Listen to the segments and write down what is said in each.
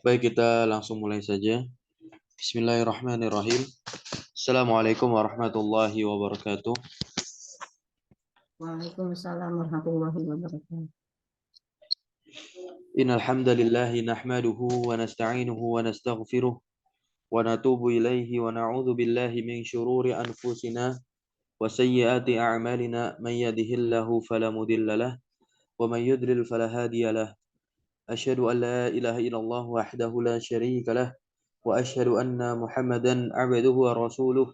Baik, kita langsung mulai saja. Bismillahirrahmanirrahim. Assalamualaikum warahmatullahi wabarakatuh. Waalaikumsalam warahmatullahi wabarakatuh. Innal hamdalillahi nahmaduhu wa nasta'inuhu wa nastaghfiruh wa natubu ilaihi wa na'udzu billahi min syururi anfusina wa sayyiati a'malina man yahdihillahu fala mudilla lahu wa man yudlil fala hadiya lahu. Asyhadu an la ilaha illallah wahdahu la syarika lahu wa asyhadu anna Muhammadan 'abduhu wa rasuluh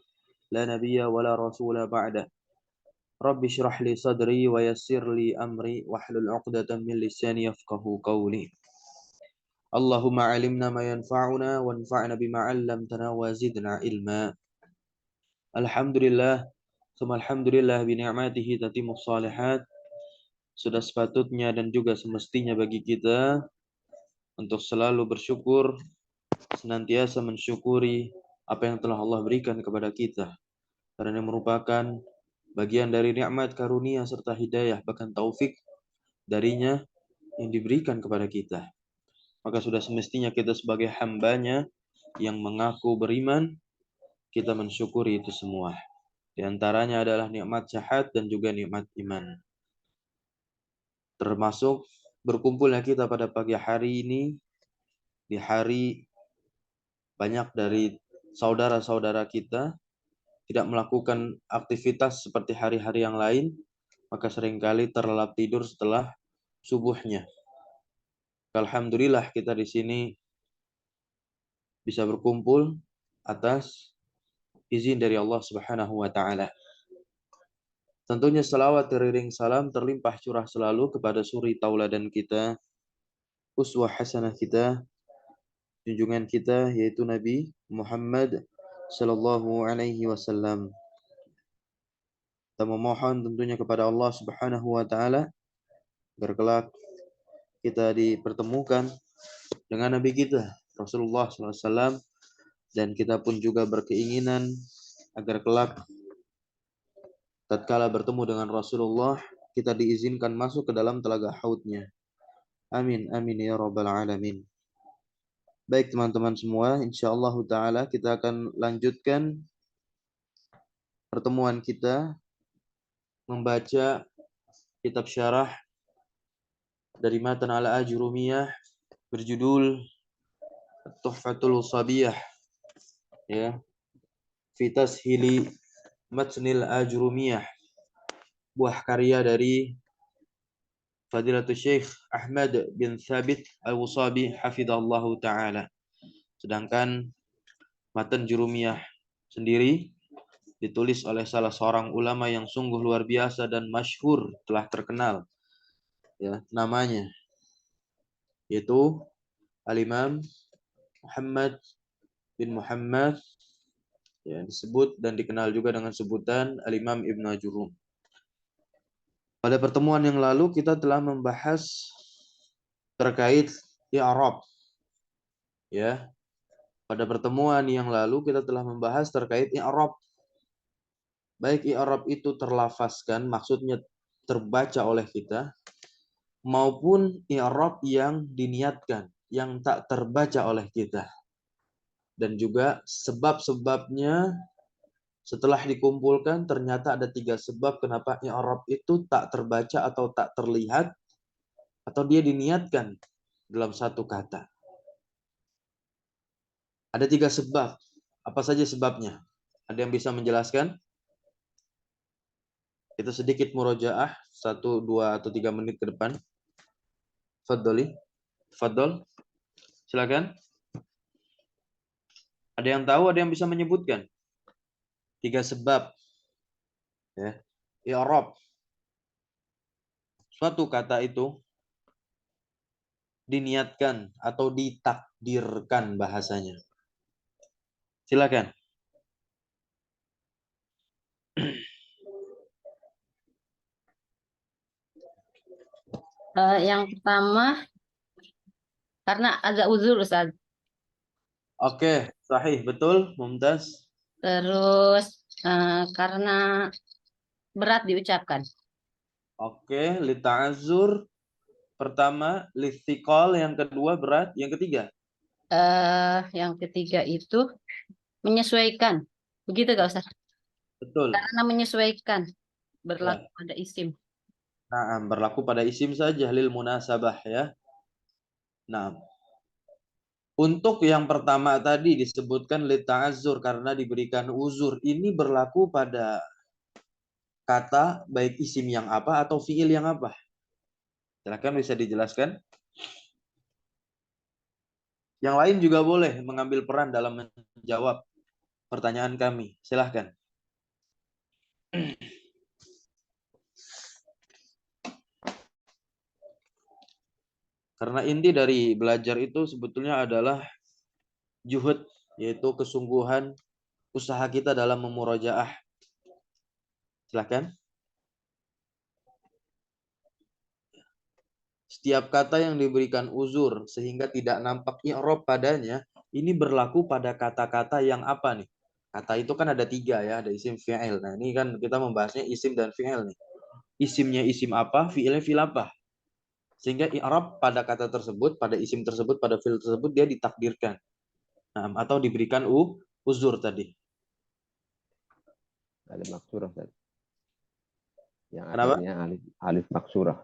la nabiyya wa la rasula ba'da. Rabbi syrah li sadri wa yassir li amri wahlul 'uqdatam min lisani yafqahu qawli. Allahumma 'allimna ma yanfa'una wanfa'na bima 'allamtana wa zidna ilma. Alhamdulillah, tsumma alhamdulillah bi ni'matihi tatimmus shalihat. Sudah sepatutnya dan juga semestinya bagi kita untuk selalu bersyukur, senantiasa mensyukuri apa yang telah Allah berikan kepada kita, karena merupakan bagian dari nikmat karunia serta hidayah, bahkan taufik darinya yang diberikan kepada kita. Maka sudah semestinya kita sebagai hambanya yang mengaku beriman, kita mensyukuri itu semua. Di antaranya adalah nikmat syahadat dan juga nikmat iman. Termasuk berkumpulnya kita pada pagi hari ini, di hari banyak dari saudara-saudara kita tidak melakukan aktivitas seperti hari-hari yang lain, maka seringkali terlelap tidur setelah subuhnya. Alhamdulillah kita di sini bisa berkumpul atas izin dari Allah Subhanahu wa taala. Tentunya salawat teriring salam terlimpah curah selalu kepada suri tauladan kita, uswah hasanah kita, junjungan kita yaitu Nabi Muhammad sallallahu alaihi wasallam. Kita memohon tentunya kepada Allah Subhanahu wa taala agar kelak kita dipertemukan dengan Nabi kita Rasulullah SAW, dan kita pun juga berkeinginan agar kelak tatkala bertemu dengan Rasulullah kita diizinkan masuk ke dalam telaga haudnya. Amin amin ya rabbal alamin. Baik teman-teman semua, insyaallah taala kita akan lanjutkan pertemuan kita membaca kitab syarah dari matan al-Ajrumiyah berjudul Tuhfatul Sabiyah, ya, fi tashili matnil Ajrumiyah, buah karya dari Fadilatul Syekh Ahmad bin Thabit Al-Wusabi hafidhallahu taala. Sedangkan matan Jurumiyah sendiri ditulis oleh salah seorang ulama yang sungguh luar biasa dan masyhur, telah terkenal ya namanya, yaitu Al-Imam Muhammad bin Muhammad, ya, disebut dan dikenal juga dengan sebutan Al-Imam Ibnu Ajurum. Pada pertemuan yang lalu kita telah membahas terkait i'rab. Ya. Pada pertemuan yang lalu kita telah membahas terkait i'rab. Baik i'rab itu terlafazkan, maksudnya terbaca oleh kita, maupun i'rab yang diniatkan, yang tak terbaca oleh kita. Dan juga sebab-sebabnya setelah dikumpulkan ternyata ada 3 sebab kenapa i'rab itu tak terbaca atau tak terlihat atau dia diniatkan dalam satu kata. Ada 3 sebab. Apa saja sebabnya? Ada yang bisa menjelaskan? Kita sedikit murojaah 1, 2 atau 3 menit ke depan. Fadol. Silakan. Ada yang tahu, ada yang bisa menyebutkan? 3 sebab. Ya. I'rab. Suatu kata itu diniatkan atau ditakdirkan bahasanya. Silakan. Yang pertama karena ada uzur, Ustaz. Oke, sahih, betul, Mumtaz. Terus karena berat diucapkan. Oke, lita'azur. Pertama, lithiqal. Yang kedua, berat. Yang ketiga. Yang ketiga itu menyesuaikan. Begitu gak Ustaz? Betul. Karena menyesuaikan berlaku Ya. pada isim. Nah, berlaku pada isim saja. Lil munasabah ya. Nah, untuk yang pertama tadi disebutkan lita'azur karena diberikan uzur. Ini berlaku pada kata baik isim yang apa atau fiil yang apa? Silakan bisa dijelaskan. Yang lain juga boleh mengambil peran dalam menjawab pertanyaan kami. Silahkan. Karena inti dari belajar itu sebetulnya adalah juhud, yaitu kesungguhan usaha kita dalam memurojaah. Silahkan. Setiap kata yang diberikan uzur sehingga tidak nampak i'rab padanya, ini berlaku pada kata-kata yang apa nih? Kata itu kan ada 3 ya, ada isim fi'il. Nah ini kan kita membahasnya isim dan fi'il nih. Isimnya isim apa, fi'ilnya fi'il apa. Sehingga i'rab pada kata tersebut, pada isim tersebut, pada fi'il tersebut dia ditakdirkan. Nah, atau diberikan uzur tadi. Ada maksurah tadi. Yang Kenapa? akhirnya alif maksurah.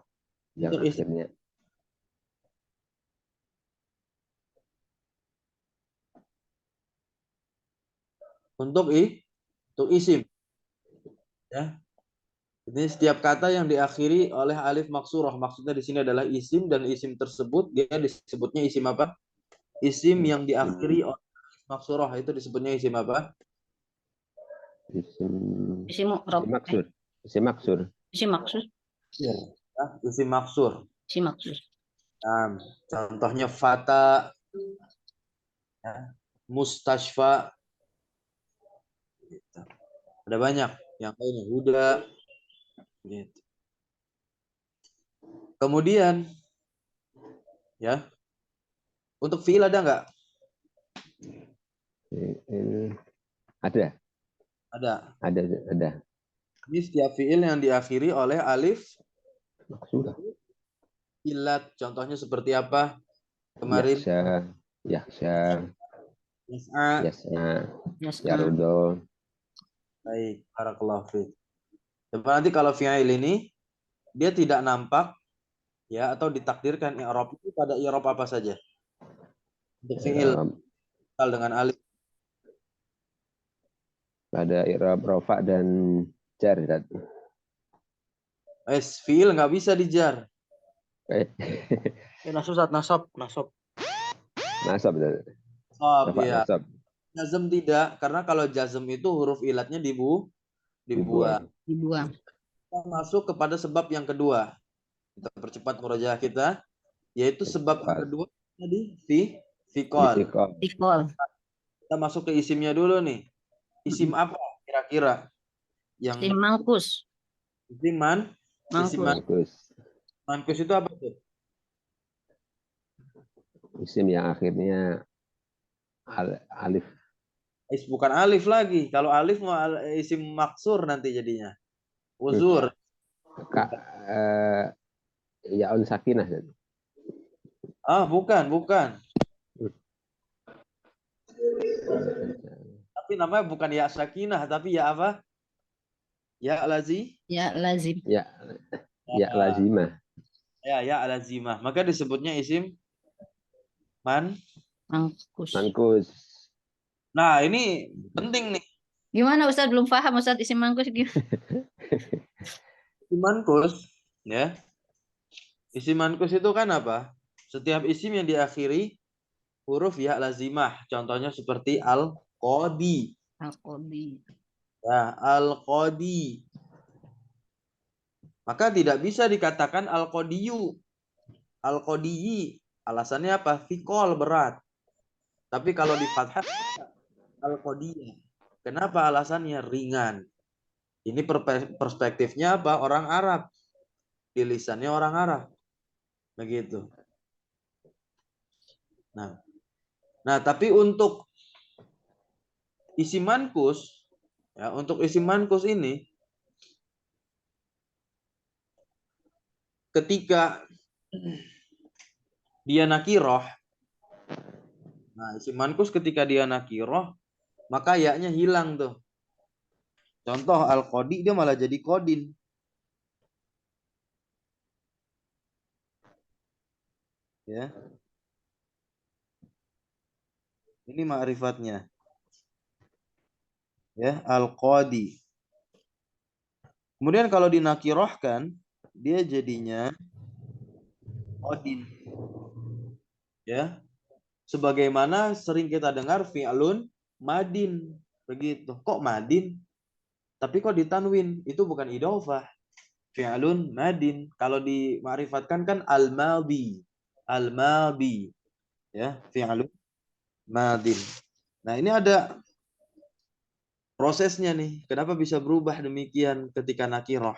Yang Untuk isim. akhirnya Untuk isim ya. Jadi setiap kata yang diakhiri oleh alif maksurah, maksudnya di sini adalah isim dan isim tersebut dia disebutnya isim apa? Isim yang diakhiri oleh alif maksurah itu disebutnya isim apa? isim Isim mu'rab. maksur. Isim maksur. Isim maksud. Ya, isim maksur. Isim maksud. Nah, contohnya fata, ya, mustashfa, gitu. Ada banyak yang lainnya huda, gitu. Kemudian, ya, untuk fiil ada nggak? Ini ada. Ada. Ada. Ini setiap fiil yang diakhiri oleh alif Maksurah. ilat. Contohnya seperti apa? Kemarin Yaksha, Yas'a. Yasna, Yas'a. Yarudo. Baik, barakallahu fiik. Coba nanti kalau fi'il ini dia tidak nampak ya atau ditakdirkan i'rab itu pada i'rab apa saja? Untuk fi'il dengan alif. Pada i'rab rafa dan jar. Fi'il nggak bisa dijar. Nasab, nasab, nasab. Nasab. Nasab, Rafa ya. nasab. Jazm tidak, karena kalau jazm itu huruf ilatnya dibuang. Dibuang. Kita masuk kepada sebab yang kedua. Kita percepat murojaah kita, yaitu sebab yang kedua tadi fiqol. Tikol. Kita masuk ke isimnya dulu nih. Isim apa kira-kira yang Isim mangkus. isim Mangkus. mankus itu apa tuh? Isim yang akhirnya alif. Bukan alif lagi. Kalau alif mau isim maksur nanti jadinya. Uzur. Yaun sakinah. Bukan. Tapi namanya bukan ya sakinah, tapi ya apa? Ya lazim. Ya lazim. Ya lazimah. Ya lazimah. Maka disebutnya isim Mangkus. Mangkus. Nah, ini penting nih. Gimana Ustaz? Belum paham Ustaz isim mangkus gimana? Isim mankus, ya. Isim mankus itu kan apa? Setiap isim yang diakhiri huruf ya lazimah. Contohnya seperti al-qadi. Al-Qadi. Ya, al-qadi. Maka tidak bisa dikatakan al-qadiyu. Al-qadiyi. Alasannya apa? Fikol berat. Tapi kalau di fathah al-qadiyah. Kenapa alasannya? Ringan. Ini perspektifnya apa? Orang Arab. Di lisannya orang Arab. Begitu. Nah, tapi untuk isim mankus, ya, untuk isim mankus ini ketika dia nakiroh, nah isim mankus ketika dia nakiroh, maka ya-nya hilang tuh. Contoh al-qodi dia malah jadi kodin. Ya. Ini ma'rifatnya. Ya, al-qadi. Kemudian kalau dinakirohkan, dia jadinya kodin. Ya. Sebagaimana sering kita dengar fi'lun madin. Begitu. Kok madin? Tapi kok ditanwin? Itu bukan idofah. Fi'lun madin. Kalau dima'rifatkan kan al-madi. Al-madi. Ya, fi'lun madin. Nah, ini ada prosesnya nih. Kenapa bisa berubah demikian ketika nakiroh?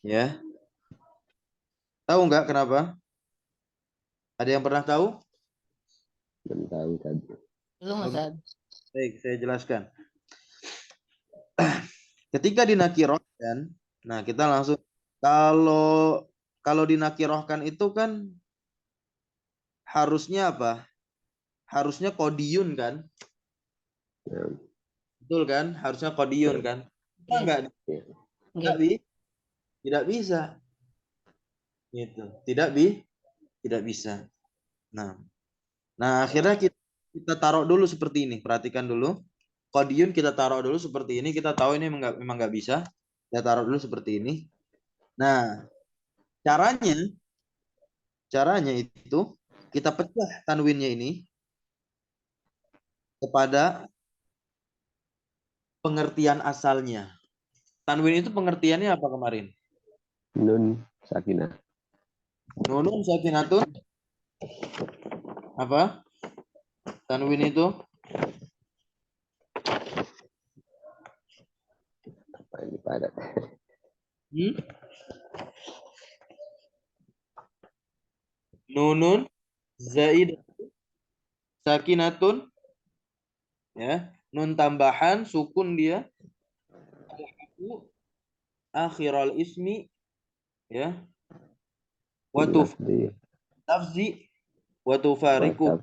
Ya. Tahu nggak kenapa? Ada yang pernah tahu? Belum tahu tadi. Belum, Ustaz. Baik, saya jelaskan. Ketika dinakirohkan, nah kita langsung kalau dinakirohkan itu kan harusnya apa? Harusnya kodiyun kan? Ya, Betul kan? Harusnya kodiyun kan? Enggak, ya. Nggih. tidak bisa. Gitu. Tidak bisa. Nah, akhirnya kita taruh dulu seperti ini. Perhatikan dulu. Kodiyun kita taruh dulu seperti ini. Kita tahu ini memang nggak bisa. Kita taruh dulu seperti ini. Nah, caranya itu kita pecah tanwinnya ini kepada pengertian asalnya. Tanwin itu pengertiannya apa kemarin? Nun sakinah. Nunun sakinatun. Apa? Tanwin itu Apa ini padat? nunun zaid sakinatun, ya. Nun tambahan sukun dia akhiral ismi, ya. Watuf Lafzi lafzi watufariku. wasaf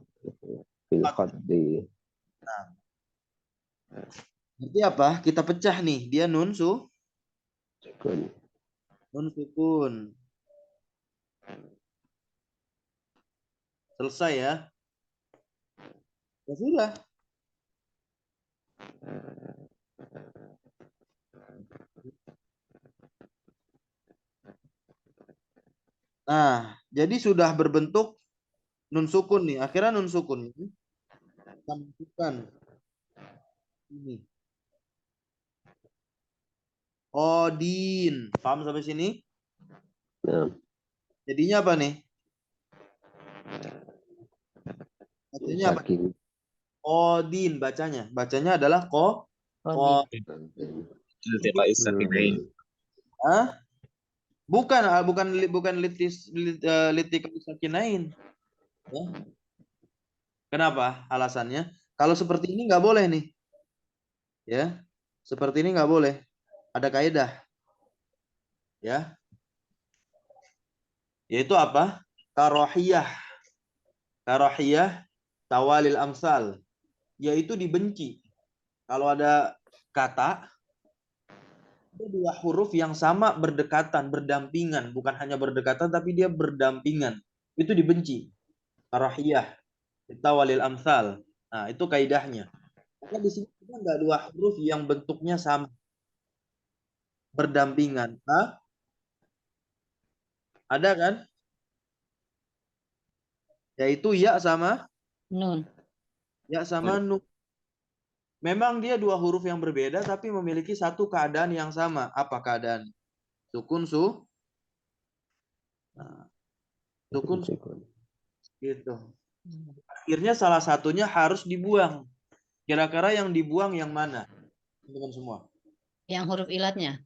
fil khaddi. Berarti apa? Kita pecah nih. Dia Sukun. nun sukun. Selesai ya. Ya sudah. Nah, jadi sudah berbentuk nun sukun nih. Akhirnya nun sukun kita masukkan ini. Odin. Paham sampai sini? Nah, Jadinya apa nih? nun Bacanya apa? sakin. Odin bacanya. Bacanya adalah Kodin. التقاء الساكنين. Hah? Bukan litikal sakinain. Ya. Kenapa? Alasannya? Kalau seperti ini nggak boleh nih. Ya. Seperti ini nggak boleh. Ada kaidah. Ya. Yaitu apa? Karohiyah. Karohiyah tawalil amsal. Yaitu dibenci. Kalau ada kata ada dua huruf yang sama berdekatan, berdampingan, bukan hanya berdekatan tapi dia berdampingan. Itu dibenci. Karohiyah tawalil amsal. Nah, itu kaidahnya. Maka di sini kita nggak dua huruf yang bentuknya sama berdampingan. Hah? Ada kan? Yaitu ya sama Nun. nun. Memang dia dua huruf yang berbeda tapi memiliki satu keadaan yang sama. Apa keadaan? Sukun Nah, sukun Sukun. gitu. Akhirnya salah satunya harus dibuang. Kira-kira yang dibuang yang mana? Teman-teman semua. Yang huruf ilatnya.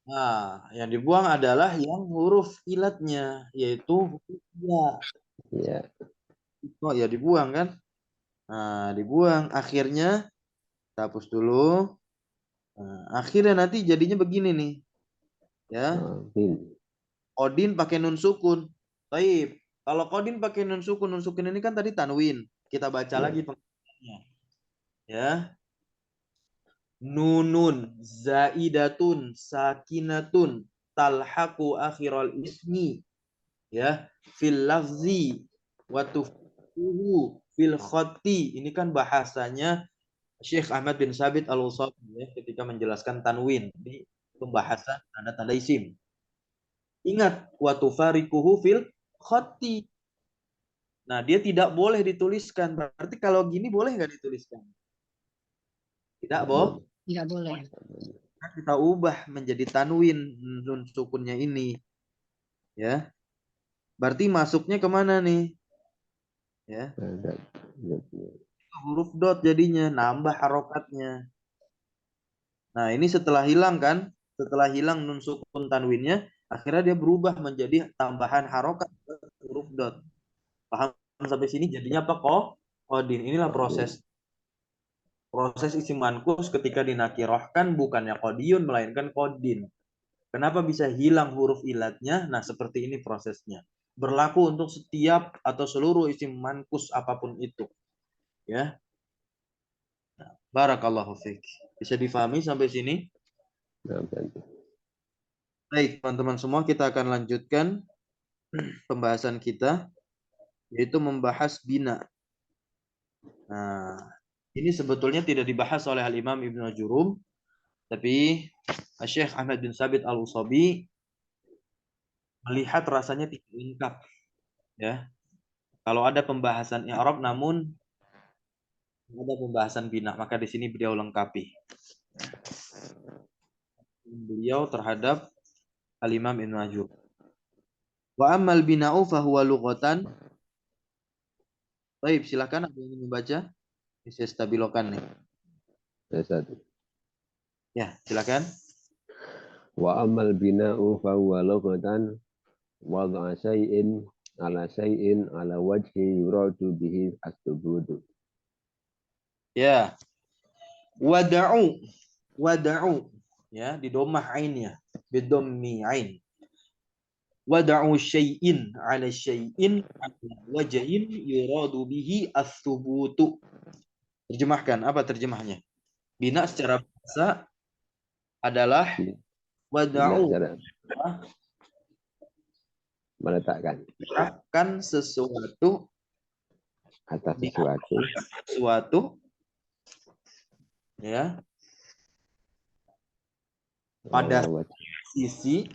Nah, yang dibuang adalah yang huruf ilatnya, yaitu huruf ya. Ya. Oh ya dibuang kan? Nah, dibuang. Akhirnya kita hapus dulu. Nah, akhirnya nanti jadinya begini nih. Ya. Bin. Qadin pakai nun sukun. Baik. Kalau qadin pakai nun sukun ini kan tadi tanwin. Kita baca lagi pengertiannya. Ya. Nunun zaidatun sakinatun talhaqu akhiral ismi, ya, fil lafzi wa tufuhu fil khatti. Ini kan bahasanya Syekh Ahmad bin Sabit Al-Usabi, ya, ketika menjelaskan tanwin. Ini pembahasan tanda-tanda isim. Ingat, wa tufarikuhu fil khatti. Nah, dia tidak boleh dituliskan. Berarti kalau gini boleh nggak dituliskan? Tidak, Bo. Tidak boleh. Kita ubah menjadi tanwin nun sukunnya ini, ya. Berarti masuknya kemana nih? Ya, huruf dot jadinya, nambah harokatnya. Nah, ini setelah hilang kan? Setelah hilang nun sukun tanwinnya, akhirnya dia berubah menjadi tambahan harokat huruf dot. Paham sampai sini? Jadinya apa kok? Qadin. Inilah proses isim mankus ketika dinakirohkan, bukannya qadiyun melainkan qadin. Kenapa bisa hilang huruf ilatnya? Nah, seperti ini prosesnya. Berlaku untuk setiap atau seluruh isim mankus apapun itu. Ya. Nah, barakallahu fiik. Bisa difahami sampai sini? Baik, teman-teman semua, kita akan lanjutkan pembahasan kita, yaitu membahas bina. Nah, ini sebetulnya tidak dibahas oleh Al-Imam Ibnu Jurum, tapi Syekh Ahmad bin Sabit Al-Usabi melihat rasanya tidak lengkap, ya. Kalau ada pembahasan i'rab namun ada pembahasan bina, maka di sini beliau lengkapi. Beliau terhadap Al-Imam Ibnu Ajur. Wa ammal bina'u fahuwa lughatan. Baik, silakan ada yang ingin membaca. Bisa stabilokan nih. Ya, silakan. Wa amal bina'u fa huwa lughatan wad'a syai'in ala wajhi yuradu bihi as-subutu. Ya. Wada'u, ya, di dhammah ainnya, bidhammi ain. Wada'u syai'in ala syai'in ala wajhin yuradu bihi as-subutu. Terjemahkan, apa terjemahnya? Bina secara bahasa adalah wada'u, meletakkan sesuatu atas sesuatu, ya, pada sisi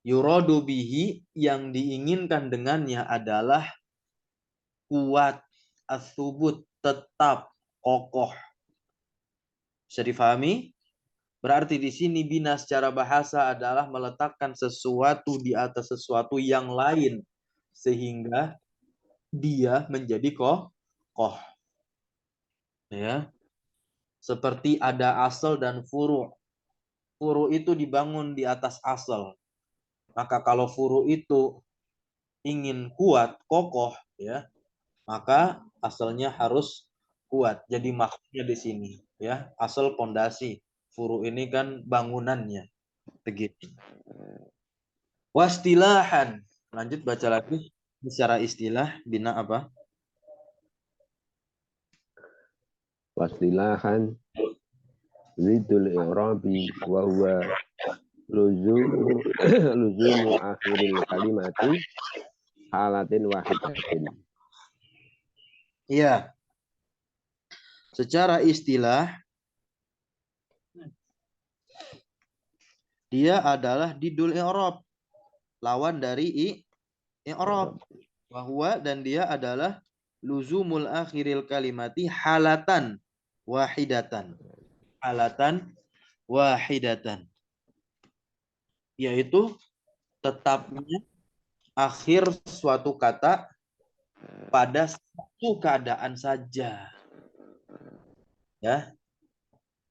yuradu bihi, yang diinginkan dengannya adalah kuat, as-subut, tetap, kokoh. Bisa difahami? Berarti di sini bina secara bahasa adalah meletakkan sesuatu di atas sesuatu yang lain sehingga dia menjadi kokoh. Ya. Seperti ada asal dan furu'. Furu' itu dibangun di atas asal. Maka kalau furu' itu ingin kuat, kokoh, ya, maka asalnya harus kuat. Jadi maksudnya di sini, ya, asal pondasi. Furu' ini kan bangunannya. Begitu. Wastilahan. Lanjut baca lagi. Secara istilah bina apa? Wastilahan zidul i'rabi wa huwa luzumu akhiril kalimati halatin wahidatin. Iya. Secara istilah dia adalah didul i'rab, lawan dari i'rab. Bahwa dan dia adalah luzumul akhiril kalimati halatan wahidatan. Halatan wahidatan. Yaitu tetapnya akhir suatu kata pada satu keadaan saja. Ya.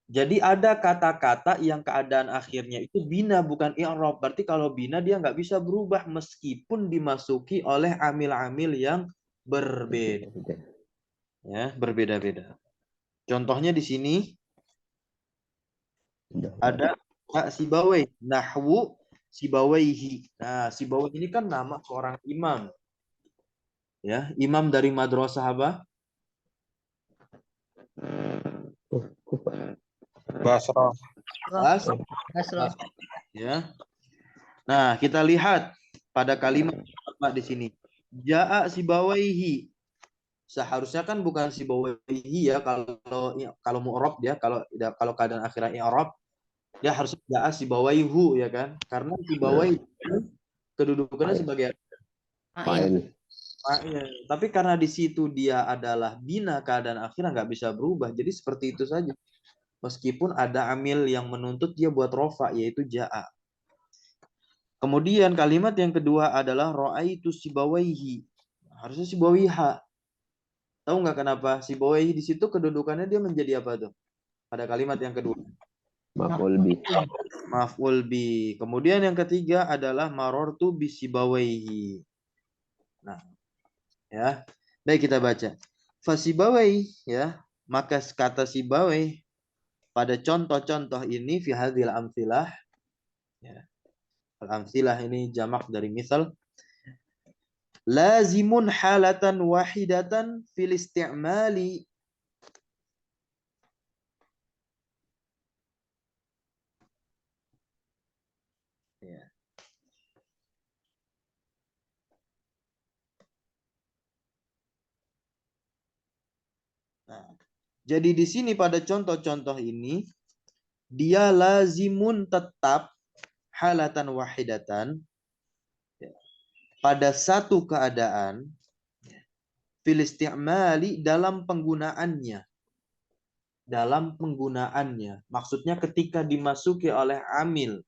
Jadi ada kata-kata yang keadaan akhirnya itu bina, bukan i'rab. Berarti kalau bina dia nggak bisa berubah meskipun dimasuki oleh amil-amil yang berbeda. Ya, berbeda-beda. Contohnya di sini ada Kak Sibawai, nahwu Sibawaihi. Nah, Sibawaihi ini kan nama seorang imam. Ya, imam dari madrasah apa? Basrah. Bas. Basroh. Ya. Nah, kita lihat pada kalimat apa di sini. Ja'a Sibawaihi. Seharusnya kan bukan Sibawaihi ya kalau mu'rab dia kalau keadaan akhirnya i'rab dia harus ja'a Sibawaihu ya kan? Karena Sibawaihi kedudukannya sebagai Fa'il. fa'il. Tapi karena di situ dia adalah bina keadaan akhirnya nggak bisa berubah. Jadi seperti itu saja. Meskipun ada amil yang menuntut dia buat rofa yaitu ja'a. Kemudian kalimat yang kedua adalah ra'aitu Sibawaihi. Harusnya Sibawaiha. Tahu nggak kenapa Sibawaihi di situ kedudukannya dia menjadi apa tuh? Pada kalimat yang kedua. Maf'ul bih. Maf'ul bi. Kemudian yang ketiga adalah marortu bi Sibawaihi. Nah, ya. Baik kita baca. Fasibawai ya, maka kata Sibawai pada contoh-contoh ini fi hadhil amtsilah ya. Al-amtsilah ini jamak dari misal. Lazimun halatan wahidatan fil isti'mali. Ya. Nah, jadi di sini pada contoh-contoh ini dia lazimun tetap halatan wahidatan ya, pada satu keadaan fil isti'mali dalam penggunaannya. Dalam penggunaannya. Maksudnya ketika dimasuki oleh amil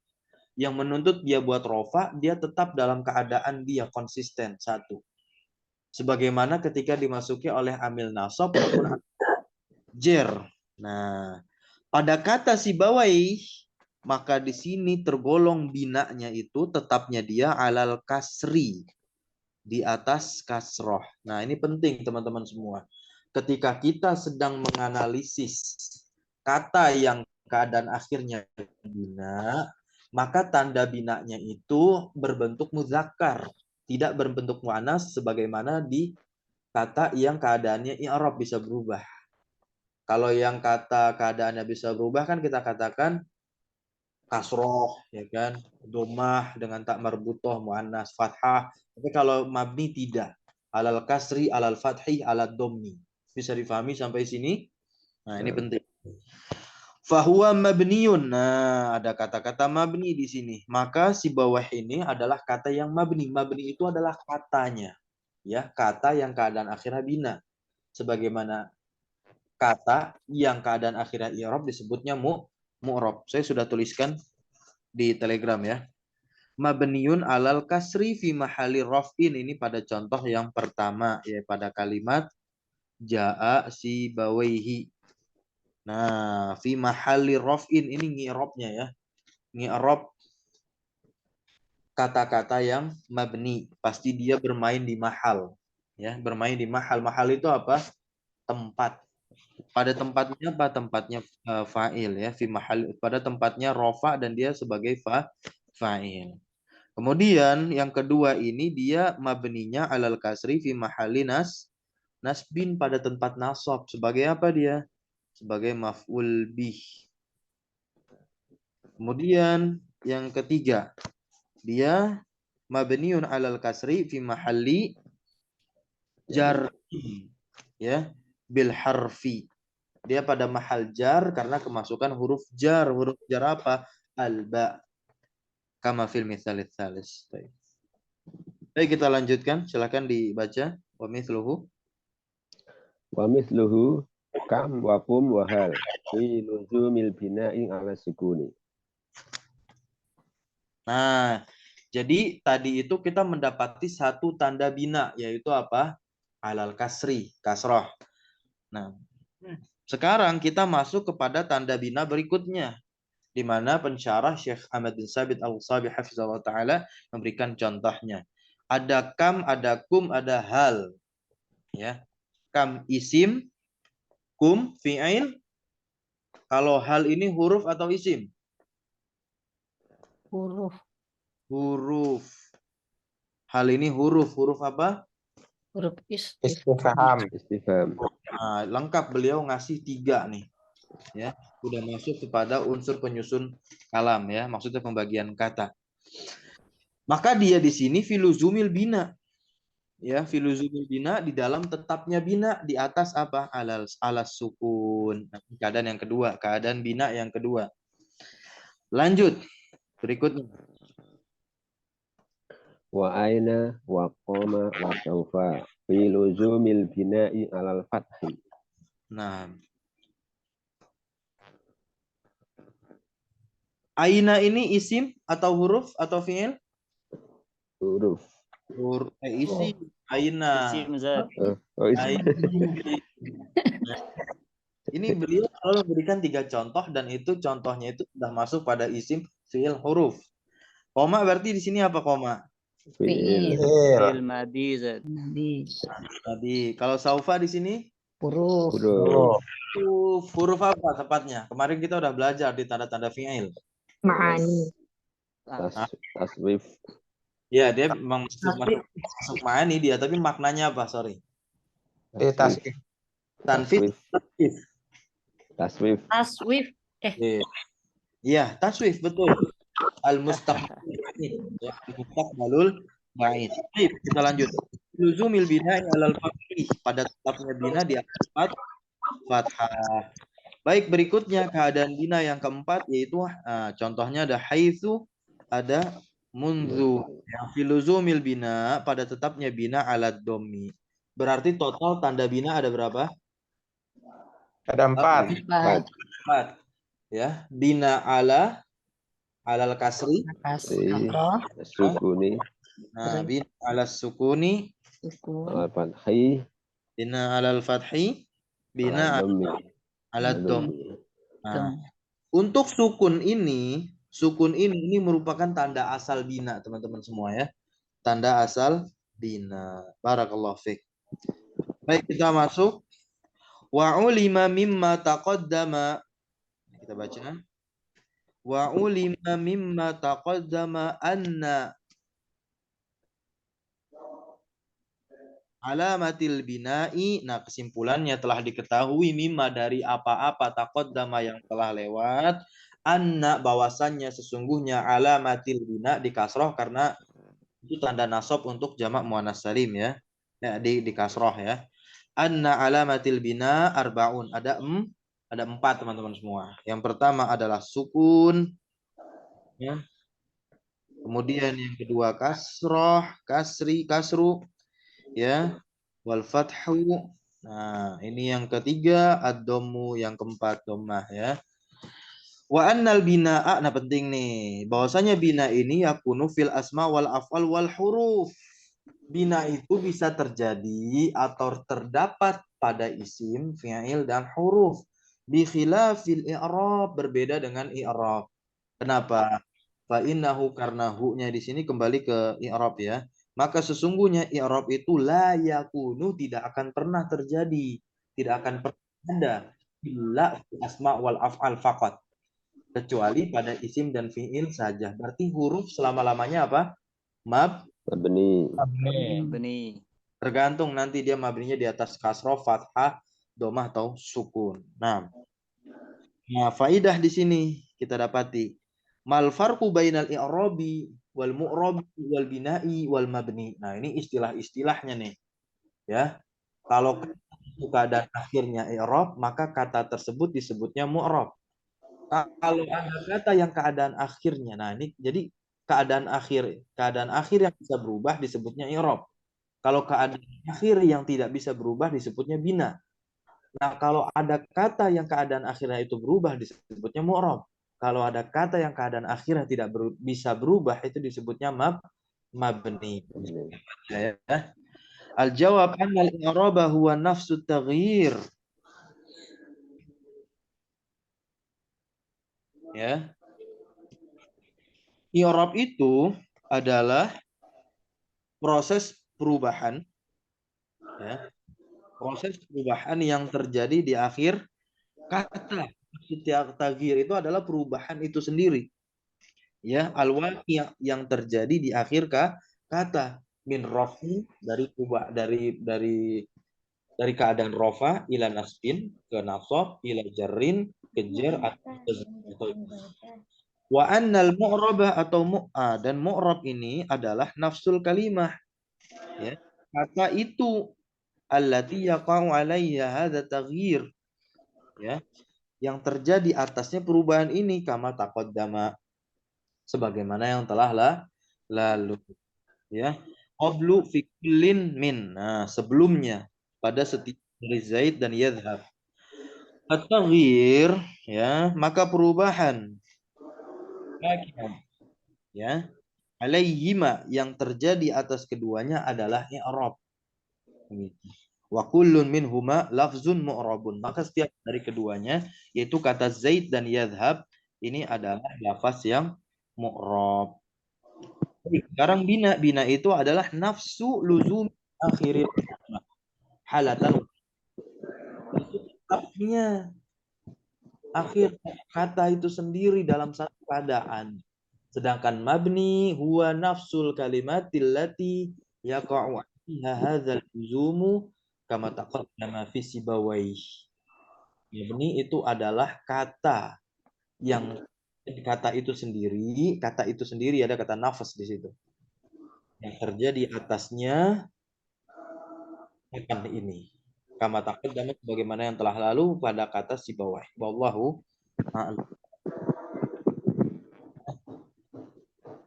yang menuntut dia buat rofa, dia tetap dalam keadaan dia konsisten satu. Sebagaimana ketika dimasuki oleh amil nasab maupun jer. Nah, pada kata Sibawai, maka di sini tergolong binanya itu tetapnya dia alal kasri. Di atas kasroh. Nah, ini penting teman-teman semua. Ketika kita sedang menganalisis kata yang keadaan akhirnya bina, maka tanda binanya itu berbentuk muzakkar, tidak berbentuk muannas sebagaimana di kata yang keadaannya i'rab bisa berubah. Kalau yang kata keadaannya bisa berubah kan kita katakan kasroh ya kan, domah dengan tak marbutoh muannas fathah. Tapi kalau mabni tidak, alal kasri alal fathi alal dommi. Bisa difahami sampai sini? Nah, ini penting. Fahuwa mabniun. Nah, ada kata-kata mabni di sini. Maka si bawah ini adalah kata yang mabni. Mabni itu adalah katanya. Ya, kata yang keadaan akhirnya bina. Sebagaimana kata yang keadaan akhirnya i'rab disebutnya mu'rab. Saya sudah tuliskan di Telegram ya. Mabniun alal kasri fi mahali raf'in, ini pada contoh yang pertama ya pada kalimat jaa si bawaihi. Nah, fi mahali raf'in ini ngi'rabnya ya. Ngi'rab kata-kata yang mabni, pasti dia bermain di mahal. Ya, bermain di mahal. Mahal itu apa? Tempat. Pada tempatnya apa? Tempatnya fa'il ya, fi mahal, pada tempatnya rofa dan dia sebagai fa'il. Kemudian yang kedua ini dia mabninya alal kasri fi mahali nasbin pada tempat nasab. Sebagai apa dia? Sebagai maf'ul bih. Kemudian yang ketiga dia mabniun alal kasri fi mahali jar ya bil harfi. Dia pada mahal jar karena kemasukan huruf jar. Huruf jar apa? Al-ba. Kama fil mithalit thalis. Baik, kita lanjutkan. Silakan dibaca. Wa mithluhu. Wa misluhu kam wa kum wa hal fi luzumil bina'i ala sukuni. Nah, jadi tadi itu kita mendapati satu tanda bina, yaitu apa? Alal kasri, kasroh. Nah, sekarang kita masuk kepada tanda bina berikutnya, di mana pensyarah Syekh Ahmad bin Sabit Al-Sabi hafizallahu taala memberikan contohnya. Ada kam, ada kum, ada hal. Ya. Kam isim, kum fi'il. Kalau hal ini huruf atau isim? Huruf. huruf. Hal ini huruf apa? Huruf Istifham. Istifham. Nah, lengkap beliau ngasih 3 nih. Ya, sudah masuk kepada unsur penyusun kalam ya, maksudnya pembagian kata. Maka dia di sini filuzumil bina. Ya, filuzumil bina di dalam tetapnya bina di atas apa? Alas sukun. Nah, keadaan yang kedua, keadaan bina yang kedua. Lanjut. Berikutnya. Wa aina wa qoma wa saufa fi luzumil bina'i alal fathi. Nah, aina ini isim atau huruf atau fi'il? Huruf. Isim. Aina. Isim, Zat. Oh, isim. Ini beliau selalu memberikan 3 contoh dan itu contohnya itu sudah masuk pada isim, fi'il, huruf. Koma berarti di sini apa koma? Fi'il. Fi'il madi, Zat. Tadi kalau saufa di sini Huruf. Huruf. huruf apa tepatnya? Kemarin kita udah belajar di tanda-tanda fi'il. Ma'ani. Taswif. Ya, dia memang masuk ma'ani dia, tapi maknanya apa? Sorry. Taswif. Tanfis. Taswif. Taswif. Iya, taswif betul. Al-mustaqbalul ba'id. Baik, kita lanjut. Luzumil bina'i alal fathih, pada tetapnya bina di atas fathah. Baik, berikutnya keadaan bina yang keempat yaitu contohnya ada haitsu, ada munzu. Yang filuzumil bina pada tetapnya bina alad dhammi. Berarti total tanda bina ada berapa? Ada 4. 4. 4. Ya, bina alal kasri. Sukuni. Nah, bina alas sukuni, Alal fathi. bina alal fathi, bina Alal dhammi. alad dom. Dhammi. Nah, untuk sukun ini merupakan tanda asal bina, teman-teman semua ya. Tanda asal bina. Barakallahu fiik. Baik, kita masuk. Wa ulima mimma taqaddama. Kita baca. Wa ulima mimma taqaddama anna alamatil bina'i. Nah, kesimpulannya telah diketahui mimma dari apa-apa taqaddama yang telah lewat, anna bahwasannya sesungguhnya alamatil bina di kasroh karena itu tanda nasab untuk jamak muannas salim ya. Ya, di kasroh ya. Anna alamatil bina arbaun. Ada 4 teman-teman semua. Yang pertama adalah sukun ya. Kemudian yang kedua kasroh, kasru ya, wal fathu. Nah, ini yang ketiga ad-dhammu, yang keempat dhammah ya. Wa annal bina'a, nah penting nih, bahwasanya bina ini yakunu fil asma wal af'al wal huruf. Bina itu bisa terjadi atau terdapat pada isim, fi'il dan huruf. Bi khilafil i'rab, berbeda dengan i'rab. Kenapa? Fa innahu, karena hu-nya di sini kembali ke i'rab ya. Maka sesungguhnya i'rab itu la yakunu, tidak akan pernah terjadi, tidak akan pernah ada illa asma wal af'al faqat, kecuali pada isim dan fi'il saja. Berarti huruf selama-lamanya apa? Mabni. Beni. Tergantung nanti dia mabninya di atas kasroh, fathah, domah atau sukun. Nah, faidah di sini kita dapati mal farqu bainal i'rabi wal mu'rabi wal bina'i wal mabni. Nah, ini istilah-istilahnya nih. Ya. Kalau keadaan akhirnya i'rab, maka kata tersebut disebutnya mu'rab. Kalau ada kata yang keadaan akhirnya, nah ini jadi keadaan akhir yang bisa berubah disebutnya i'rab. Kalau keadaan akhir yang tidak bisa berubah disebutnya bina. Nah, kalau ada kata yang keadaan akhirnya itu berubah disebutnya mu'rab. Kalau ada kata yang keadaan akhirnya tidak bisa berubah itu disebutnya mabni. Ya. Al-jawab anna al-i'raba huwa nafsu taghyir. Ya. I'rab itu adalah proses perubahan, ya. Proses perubahan yang terjadi di akhir kata. Setiap taghyir itu adalah perubahan itu sendiri. Ya, al-waqi' yang terjadi di akhir kata min rafi dari keadaan rofa ila nasbin ke nasab ila jarrin ke jar atau wa annal mu'rabah atau mu'a dan mu'rab ini adalah nafsul kalimah, ya. Kata itu allati yaqa'u 'alayya hadza taghyir, ya, yang terjadi atasnya perubahan ini kama taqaddama, sebagaimana yang telah lalu, ya. Qablu fi kullin min. Nah, sebelumnya pada setiap dari Zaid dan yadhhab. At-taghyir, ya, maka perubahan, ya, alaihima yang terjadi atas keduanya adalah i'rab. Wa kullun minhuma lafzun mu'rabun. Maka setiap dari keduanya yaitu kata Zaid dan yadhhab ini adalah lafaz yang mu'rab. Sekarang bina. Bina itu adalah nafsu luzum akhiril halatan. Itu tetapnya akhir kata itu sendiri dalam satu keadaan. Sedangkan mabni huwa nafsul kalimatil lati yaqa'u 'alaiha hadzal luzumu kama taqaddama fi sibawayh. Mabni itu adalah kata itu sendiri ada kata nafas di situ. Yang terjadi atasnya akan ini. Kama taqaddama sebagaimana yang telah lalu pada kata sibawayh. Wallahu a'lam.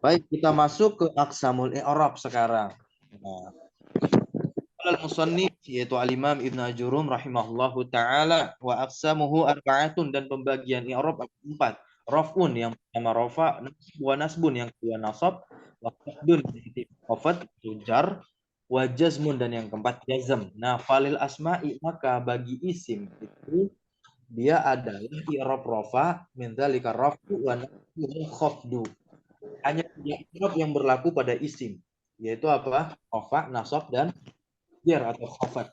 Baik, kita masuk ke aqsamul i'rab sekarang. Nah, al-musannif yaitu al-Imam Ibnu Ajurum rahimahullahu taala wa aqsamuhu arba'atun dan pembagian i'rab 4. Raf'un yang pertama rafa, wa nasbun yang kedua nasab, wa qadun khafad jar, wa jazmun dan yang keempat jazm. Nah, falil asma'i maka bagi isim itu dia adalah i'rab rafa min dzalika raf'u wa nasbu wa khafdu. Hanya i'rab yang berlaku pada isim, yaitu apa? Rafa, nasab dan jar atau khafat.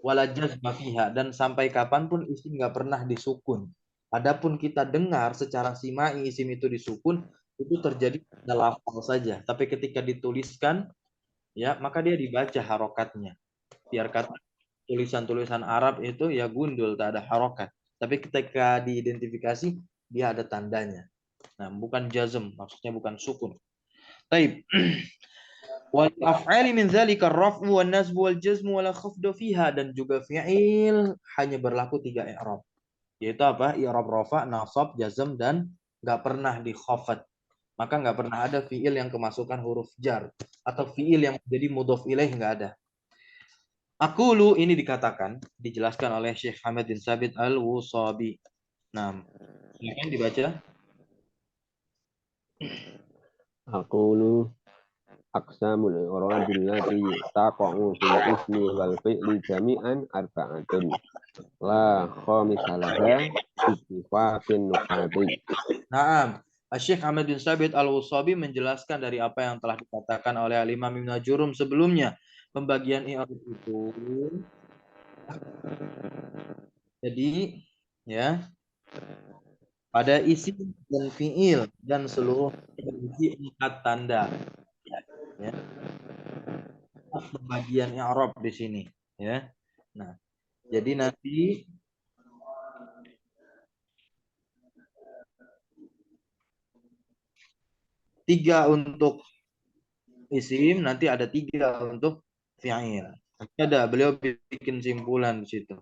Wala jazma fiha, dan sampai kapanpun isim nggak pernah disukun. Adapun kita dengar secara simai isim itu disukun, itu terjadi pada lafal saja. Tapi ketika dituliskan, ya, maka dia dibaca harokatnya. Biar kata tulisan-tulisan Arab itu ya gundul, tak ada harokat. Tapi ketika diidentifikasi, dia ada tandanya. Nah, bukan jazm, maksudnya bukan sukun. Taib. Wal af'ali min dzalika ar-raf'u wan nasbu wal jazmu wala khafdu fiha, dan juga fi'il hanya berlaku 3 i'rab. Yaitu apa? I'rab rafa, nasab, jazm dan enggak pernah di khafat. Maka enggak pernah ada fi'il yang kemasukan huruf jar atau fi'il yang jadi mudhof ilaih, enggak ada. Aqulu ini dikatakan, dijelaskan oleh Syekh Hamad bin Sabit Al-Wusabi. Nah, silakan dibaca. Aqulu aqsamul i'rabil lati taqa'u fil ismi wal fi'li jami'an arba'atun la khamisalaha ittifaqin nuhati. Naam. Syekh Ahmad bin Sabit Al-Wusabi menjelaskan dari apa yang telah dikatakan oleh Al-Imam Ibnu Ajurum sebelumnya. Pembagian i'rab itu jadi, ya, pada isim dan fi'il dan seluruh memiliki 4 tanda. Ya. Pembagian i'rab di sini, ya. Nah, jadi nanti tiga untuk isim, nanti ada 3 untuk fi'il. Ada beliau bikin simpulan di situ.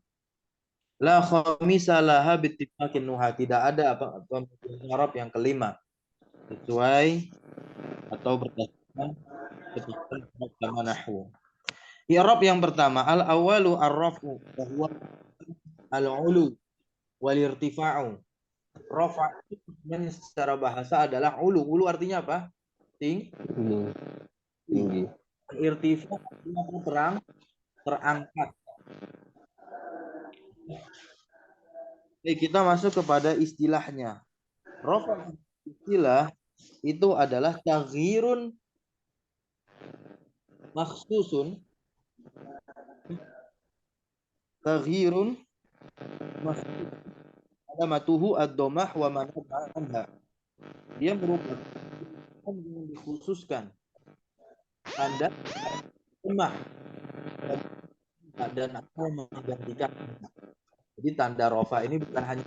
La khamisa laha bittifaqin nuha, tidak ada pembagian i'rab yang kelima sesuai atau berdasarkan keputusan ulama nahwu. I'rab yang pertama al awalu ar-raf'u wa huwa al-ulu wal irtifa'u. Rafa itu secara bahasa adalah ulu. Ulu artinya apa? Tinggi. Irtifa artinya terangkat. Oke, kita masuk kepada istilahnya. Rafa istilah itu adalah taghyirun makhsusun. Taghyirun makhsusun. Alamatuhu ad-dhammah wa man'anha. Dia merupakan yang dikhususkan. Tanda lemah dan apa yang menggantikan. Jadi tanda rofa ini bukan hanya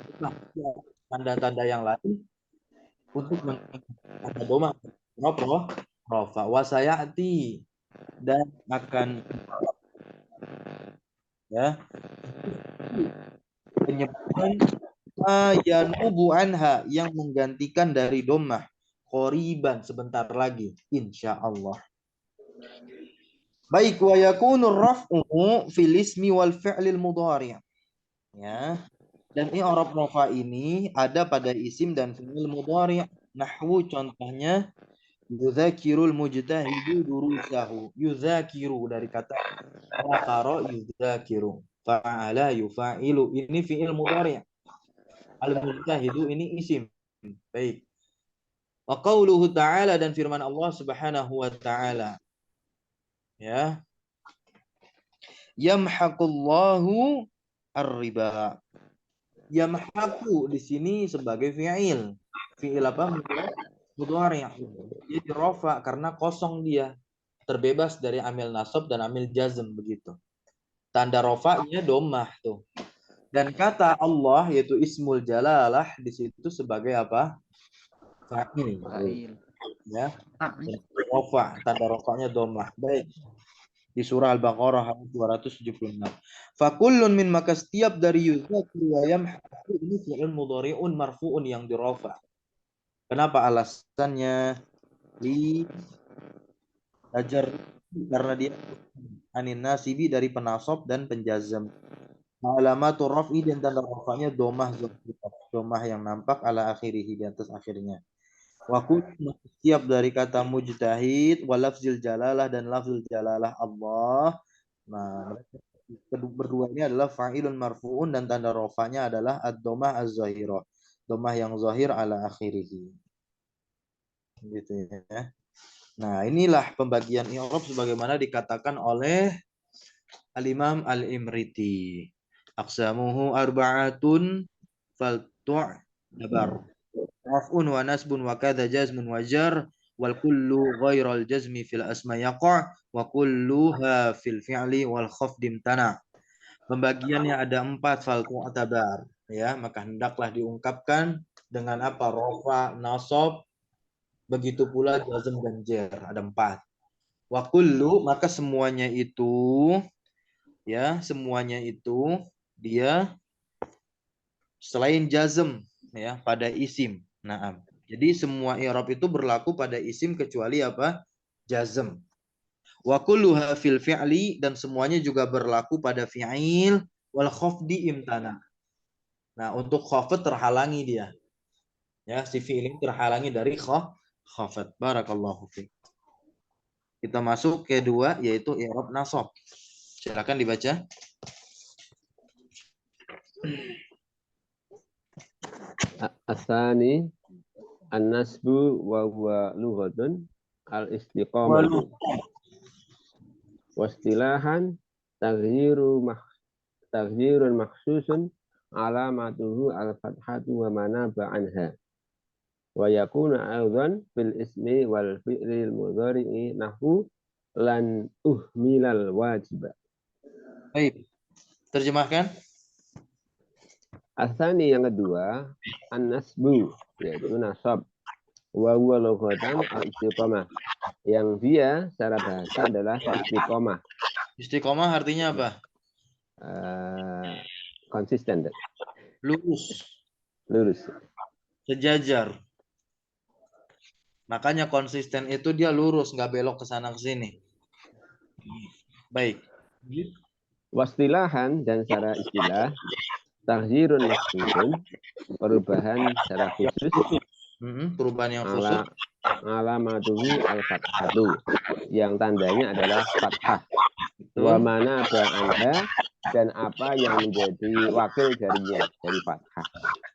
tanda-tanda yang lain untuk tanda domah. Rofa wasayati dan akan ya penyebabkan yanubu anha yang menggantikan dari domah qoriban sebentar lagi insyaallah. Baik, wa yakunu raf'u fil ismi wal fi'lil mudhari'. Ya. Dan i'rab rafa ini ada pada isim dan fi'il mudhari'. Nahwu contohnya yudzakirul mujtahidu durusahu. Yudzakiru dari kata qara yudzakiru. Fa'ala yufa'ilu. Ini fi'il mudhari'. Al-mujtahidu ini isim. Baik. Wa qauluhu ta'ala dan firman Allah Subhanahu wa ta'ala. Ya. Yamhaqullahu ar-riba. Yamhaqu di sini sebagai fi'il. Fi'il apa? Mudhari'. Dia dirofa karena kosong dia. Terbebas dari amil nasab dan amil jazm begitu. Tanda rofanya domah tuh. Dan kata Allah yaitu ismul jalalah di situ sebagai apa? Fa'il. Ya. Rofa, tanda rofanya domah. Baik. Di surah Al-Baqarah ayat 276. Fakullun min maka setiap dari yudzakiru wa yamhaqu ini fi'il mudhari'un marfu'un yang dirofa. Kenapa alasannya? Li ajar karena dia anin nasibi dari penasab dan penjazam. Alamatu raf'i dan tanda rafa'nya domah yang nampak ala akhirih di atas akhirnya. Wa kullu setiap dari kata mujtahid wa lafzil jalalah dan lafzul jalalah Allah. Nah, berdua ini adalah fa'ilun marfu'un dan tanda rafa'nya adalah ad-domah az-zahirah. Domah yang zahir ala akhirih. Gitu ya. Nah, inilah pembagian i'rab sebagaimana dikatakan oleh Al-Imam Al-Imriti. Aqsamuhu arba'atun faltu'dabar. Raf'un wa nasbun wa kadza jazmun wa jar wal kullu ghairal jazmi fil asma yaqa' wa kulluha fil fi'li wal khafdi imtana. Pembagiannya ada 4 faltu'dabar ya, maka hendaklah diungkapkan dengan apa? Rafa, nasab, begitu pula jazm dan jar, ada 4. Wa kullu maka semuanya itu ya, semuanya itu dia selain jazm ya pada isim. Naam. Jadi semua i'rab itu berlaku pada isim kecuali apa? Jazm. Wa kulluha fil fi'li dan semuanya juga berlaku pada fi'il wal khafdi imtana. Nah, untuk khafd terhalangi dia. Ya, si fi'il ini terhalangi dari khafd. Barakallahu fiik. Kita masuk ke 2 yaitu i'rab nasab. Silakan dibaca. Asani an-nasbu wa huwa lughatun al-istiqamah. Wastilahan taghyirun makhsusun alamatuhu al-fathatu wa manaba anha. Wa yakunu aidan fil ismi wal fi'lil mudhari'i nahwu lan uhmilal wajiba. Baik. Terjemahkan. Asani yang kedua, an-nasbu, yaitu nasab. Wa huwa lughatan al-istiqamah. Yang dia secara bahasa adalah istiqamah. Istiqamah artinya apa? Konsisten. Lurus. Lurus. Sejajar. Makanya konsisten itu dia lurus, nggak belok ke sana ke sini. Baik. Wastilahan dan secara istilah, taghyirun makhsusun, perubahan secara khusus, perubahan yang khusus. Alamatuhu al-fathatu, yang tandanya adalah fathah. Wa mana ba'anha, dan apa yang menjadi wakil darinya, dari fathah.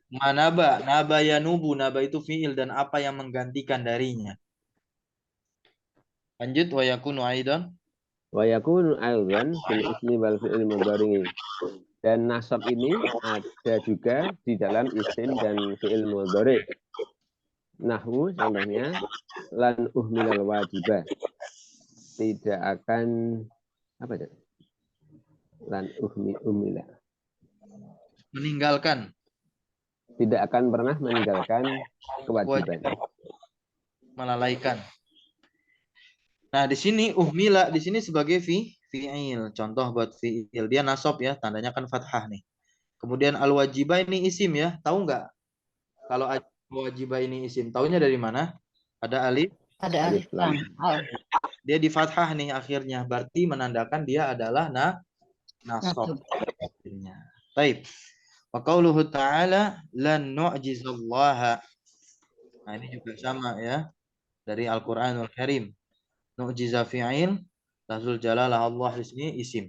Manaba, naba yanubu, naba itu fi'il dan apa yang menggantikan darinya. Lanjut, wa yakunu aidan. Wa yakunu aidan fil ismi wal fi'il mudhari'. Dan nasab ini ada juga di dalam isim dan fi'il mudhari'. Nahwu contohnya lan uhmilal wajibah. Tidak akan apa itu? Lan umila. Meninggalkan Tidak akan pernah meninggalkan kewajiban. melalaikan. Nah, di sini uhmila di sini sebagai fi'il. Contoh buat fi'il. Dia nasab ya, tandanya kan fathah nih. Kemudian al-wajibah ini isim ya. Tahu nggak? Kalau al-wajibah ini isim, tahunya dari mana? Ada alif. Ada Alif alif lam. lam. Dia di fathah nih akhirnya. Berarti menandakan dia adalah nasab. Nasab. Akhirnya. Baik. Wa qauluhu ta'ala lan nu'jizallaha. Nah, ini juga sama ya. Dari Al-Qur'anul Karim. Nu'jiza fi'il, lafzul jalalah Allah di sini isim.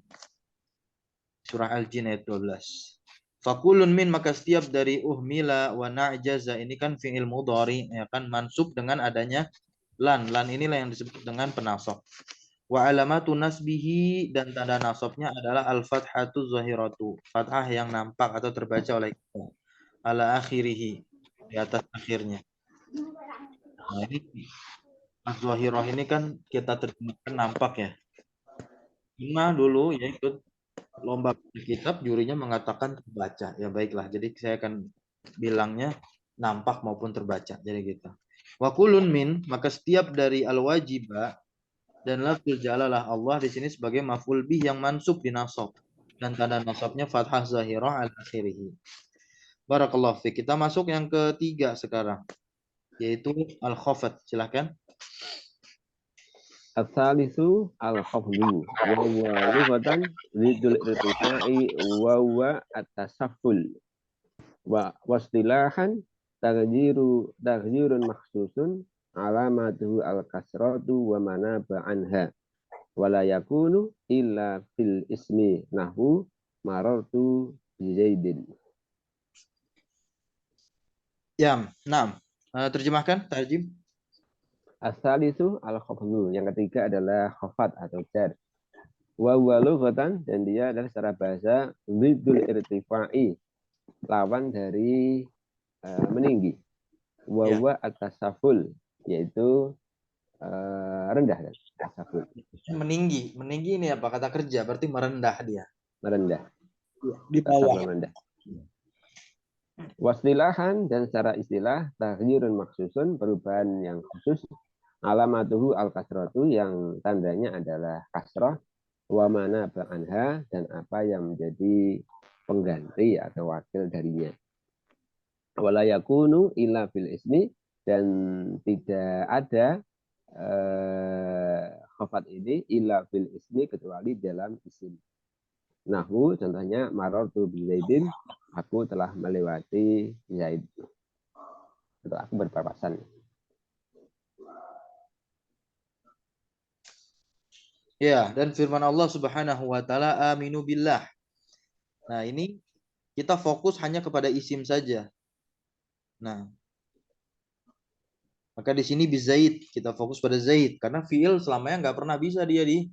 Surah Al-Jin ayat 12. Fakulun min, maka setiap dari uhmila wa na'jaza ini kan fi'il mudhari ya kan mansub dengan adanya lan. Lan inilah yang disebut dengan penasab. Wa alamatu nasbihi, dan tanda nasabnya adalah al-fathatu zahiratu. Fathah yang nampak atau terbaca oleh kita. Ala akhirihi, di atas akhirnya. Nah, ini az-zahirah ini kan kita terjemahkan nampak ya. Pernah dulu ya ikut lomba kitab, jurinya mengatakan terbaca. Ya baiklah, jadi saya akan bilangnya nampak maupun terbaca. Jadi gitu. Wa kulun min, maka setiap dari al-wajibah dan lafzul jalalah Allah di sini sebagai maf'ul bih yang mansub di nasab, dan tanda nasabnya fathah zahirah al akhirih. Barakallahu fiik. Kita masuk yang ketiga sekarang, yaitu al-khafat. Silakan. As-salisu al-khafdu wa huwa lughatan lidul irtifai wa huwa at-tasafful wa wastilahan taghjirun makhsusun alamatuhu al-kasratu wa manaba anha wala yakunu illa fil ismi nahwu marartu bi Zaidin. Ya, 6. Terjemahkan, tarjim. As-salisu al-khafdu, yang ketiga adalah khafat atau jar. Wa huwa lughatan, dan dia adalah secara bahasa lidul irtifai, lawan dari meninggi. Wa Ya. huwa at-tasaful, yaitu rendah kan. Tasaful. Meninggi. Meninggi ini apa kata kerja? Berarti merendah dia. Merendah. Di bawah. Tasaful merendah. Wasilahan, dan secara istilah taghyirun maksusun, perubahan yang khusus, alamatuhu al-kasratu, yang tandanya adalah kasrah, wa mana ba'anha, dan apa yang menjadi pengganti atau wakil darinya. Wala yakunu illa fil ismi, dan tidak ada khafat ini illa fil ismi, kecuali dalam isim. Nahwu contohnya marartu bi Zaidin, aku telah melewati Zaid. Atau aku berpapasan. Ya, dan firman Allah Subhanahu wa taala aminu billah. Nah, ini kita fokus hanya kepada isim saja. Nah, maka di sini bi Zaid, kita fokus pada Zaid karena fiil selamanya nggak pernah bisa dia di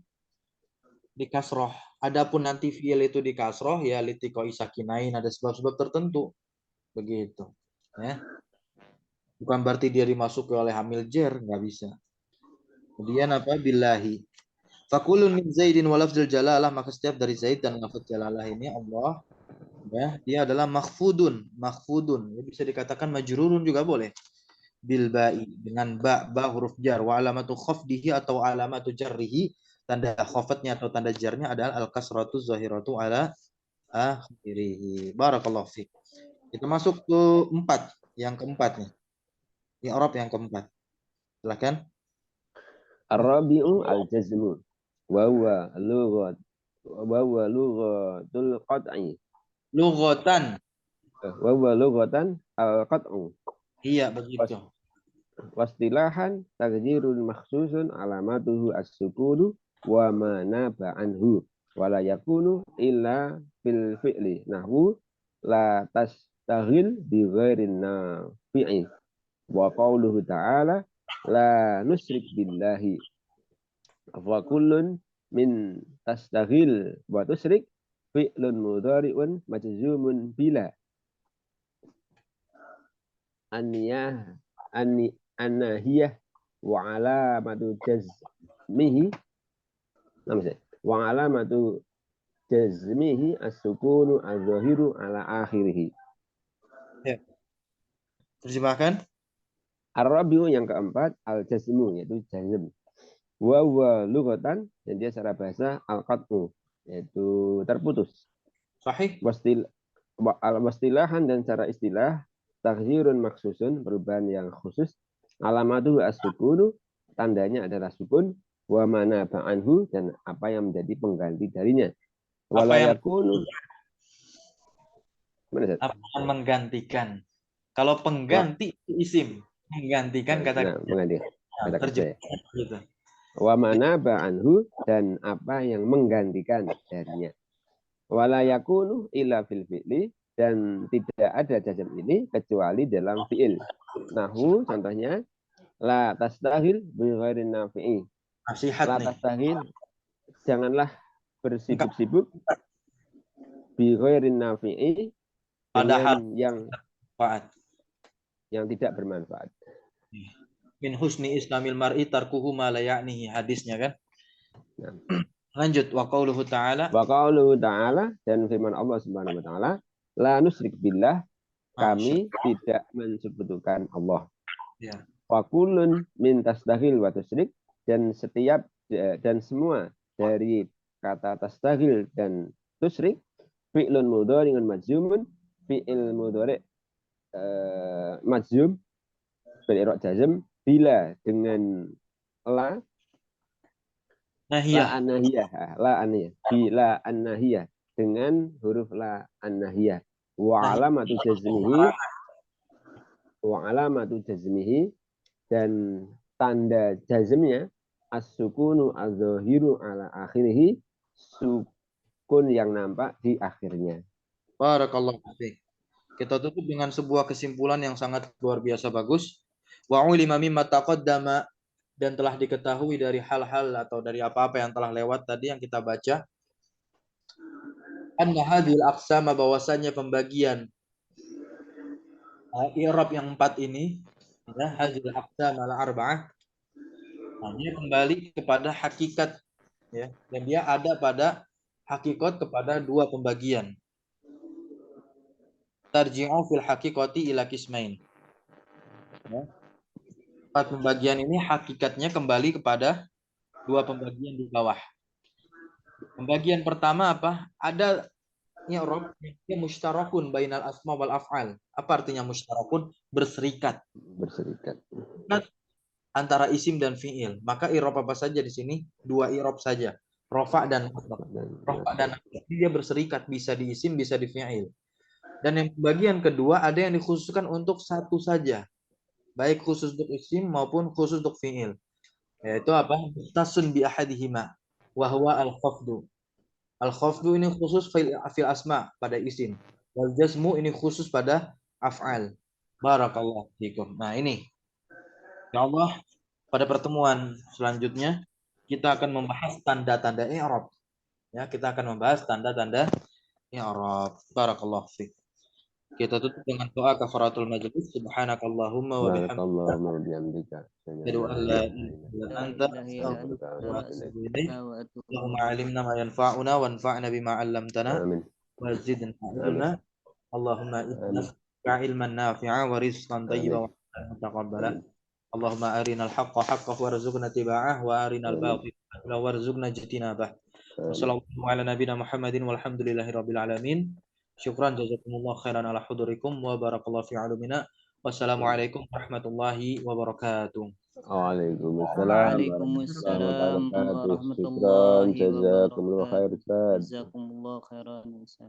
kasroh. Adapun nanti fiil itu di kasroh ya litiko isakinain, ada sebab-sebab tertentu. Begitu. Ya. Bukan berarti dia dimasuki oleh hamil jer, nggak bisa. Kemudian apa? Billahi. Fakulun min Zaidin wa lafzul jalalah, maka setiap dari Zaid dan lafaz jalalah ini Allah ya, dia adalah makhfudun. Ya, bisa dikatakan majrurun juga boleh. Bil ba'i, dengan ba huruf jar, wa alamatu khafdihi atau alamatu jarrihi, tanda khafatnya atau tanda jarnya adalah al kasratu zahiratu ala akhirih. Barakallahu fiik. Kita masuk ke yang keempat nih. I'rab yang keempat. Silakan. Ar-rabi'u al-jazmu wa huwa lughatul qat'i. Lughatan. Wa huwa lughatan al-qat'u. Iya, begitu. Wastilahan taghyirun makhsusun alamatuhu as-sukunu wa ma naba anhu wala yakunu illa fil fi'li nahwu la tastaghil bi ghairin nafi'i wa qauluhu ta'ala la nusyrik billahi wa kullun min tastaghil wa tusyrik fi'lun mudhari'un majzumun bila an-nahiyah wa alamatu jazmihi. Wa alamatu jazmihi as-sukunu az-zahiru ala akhirih. Ya. Terjemahkan. Ar-rabi'u yang keempat al-jazmu, yaitu jazm. Wa huwa lughatan, dan dia secara bahasa al-qat'u, yaitu terputus. Sahih. Wastilahan, dan secara istilah taghyirun maksusun, perubahan yang khusus. Alamatu as-sukunu, tandanya adalah sukun. Wa mana ba'anhu, dan apa yang menjadi pengganti darinya. Wala yakunu, apa yang menggantikan? Kalau pengganti isim, menggantikan kata menggantikan kata kerja. Gitu. Wa mana ba'anhu, dan apa yang menggantikan darinya. Wala yakunu illa fil fi'li, dan tidak ada jazm ini kecuali dalam fi'il. Nahu, contohnya la tastahil bi ghairin nafi'i. Nasihat La nih. tastahil, janganlah bersibuk-sibuk bi ghairin nafi'i, Padahal yang tidak bermanfaat. Min husni islamil mar'i tarkuhu ma la ya'nihi, hadisnya kan. Nah. Lanjut, wa qauluhu ta'ala. Wa qauluhu ta'ala, dan firman Allah Subhanahu wa taala, la nusyrik billah, kami tidak mensekutukan Allah. Ya. Wa kullun min tastaghil wa tusyrik, dan setiap dan semua dari kata tastaghil dan tusyrik fi'lun mudhari'un majzumun, fi'il mudhari' majzum bil i'rab jazm bila dengan la Nahiyah. La anahiyah. Bila anahiyah, dengan huruf la anahiyah. Wa alamatu jazmihi, dan tanda jazmnya as-sukunu az-zahiru ala akhirih, sukun yang nampak di akhirnya. Barakallahu fiik. Kita tutup dengan sebuah kesimpulan yang sangat luar biasa bagus. Wa ulima mimma taqaddama, dan telah diketahui dari hal-hal atau dari apa-apa yang telah lewat tadi yang kita baca. Anna hadhil aqsama, bahwasanya pembagian i'rab yang 4 ini, ya, hadhil aqsam al-arba'ah, dia kembali kepada hakikat, ya, dan dia ada pada hakikat kepada dua pembagian. Tarji'u fil haqiqati ila qismain. Ya. 4 pembagian ini hakikatnya kembali kepada dua pembagian di bawah. Pembagian pertama apa? Ada i'rab yang mustarakun bainal asma wal af'al. Apa artinya mustarakun? Berserikat. Berserikat. Antara isim dan fi'il. Maka i'rab apa saja di sini? Dua i'rab saja. Rafa dan nasab. Rafa dan nasab. Dia berserikat, bisa di isim, bisa di fi'il. Dan yang bagian kedua ada yang dikhususkan untuk satu saja. Baik khusus untuk isim maupun khusus untuk fi'il. Yaitu apa? Tasun bi ahadihima wa huwa al-khafdu. Al-khafdu ini khusus fil asma, pada isim. Wal jazmu ini khusus pada af'al. Barakallahu fikum. Nah, ini ya Allah, pada pertemuan selanjutnya kita akan membahas tanda-tanda i'rab. Ya, kita akan membahas tanda-tanda i'rab. Barakallahu fikum. Kita tutup dengan doa kafaratul majlis. Subhanakallahumma wa bihamdika. Allahumma alimna ma yanfa'una wanfa'na bima 'allamtana wa zidna ilma. Allahumma inna ilman nafi'a wa rizqan thayyiban wa mutaqabbala. Allahumma arinal haqqa haqqan warzuqna tiba'ah wa arinal batila warzuqna ijtinabah. Wassallallahu ala nabiyyina Muhammadin walhamdulillahi rabbil alamin. Syukran jazakumullah khairan ala hudurikum wa barakallahu fi alumina. Wassalamualaikum warahmatullahi wabarakatuh. Waalaikumsalam warahmatullahi wabarakatuh. Jazakumullah khairan.